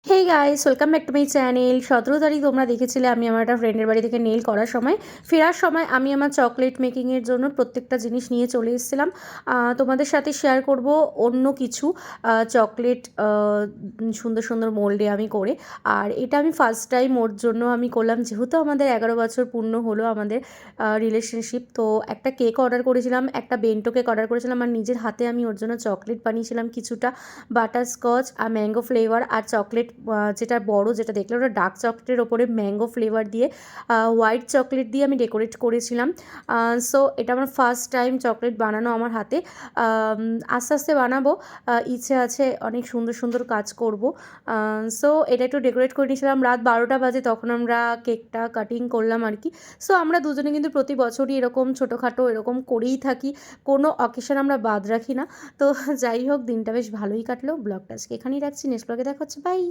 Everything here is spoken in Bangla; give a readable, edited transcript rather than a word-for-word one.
Hey guys, welcome back to my channel. 17 তারিখ তোমরা দেখেছিলে আমি আমার একটা ফ্রেন্ডের বাড়ি থেকে নেল করার সময় ফেরার সময় আমি আমার চকলেট মেকিংয়ের জন্য প্রত্যেকটা জিনিস নিয়ে চলে এসেছিলাম। তোমাদের সাথে শেয়ার করব অন্য কিছু চকলেট সুন্দর সুন্দর মোল্ডে আমি করে। আর এটা আমি ফার্স্ট টাইম ওর জন্য আমি করলাম, যেহেতু আমাদের 11 বছর পূর্ণ হলো আমাদের রিলেশনশিপ। তো একটা কেক অর্ডার করেছিলাম, একটা বেন্টো কেক অর্ডার করেছিলাম, আর নিজের হাতে আমি ওর জন্য চকলেট বানিয়েছিলাম কিছুটা, বাটারস্কচ আর ম্যাঙ্গো ফ্লেভার আর চকলেট, যেটা বড় যেটা দেখলে ওটা ডার্ক চকলেটের ওপরে ম্যাঙ্গো ফ্লেভার দিয়ে হোয়াইট চকলেট দিয়ে আমি ডেকোরেট করেছিলাম। সো এটা আমার ফার্স্ট টাইম চকলেট বানানো আমার হাতে। আস্তে আস্তে বানাবো, ইচ্ছে আছে অনেক সুন্দর সুন্দর কাজ করব। সো এটা একটু ডেকোরেট করে নিয়েছিলাম। রাত 12টা বাজে তখন আমরা কেকটা কাটিং করলাম আর কি। সো আমরা দুজনে কিন্তু প্রতি বছরই এরকম ছোটোখাটো এরকম করেই থাকি, কোনো অকেশন আমরা বাদ রাখি না। তো যাই হোক, দিনটা বেশ ভালোই কাটলো। ব্লগটা আজকে এখানেই রাখছি, নেক্সট ব্লগে দেখা হচ্ছে, বাই।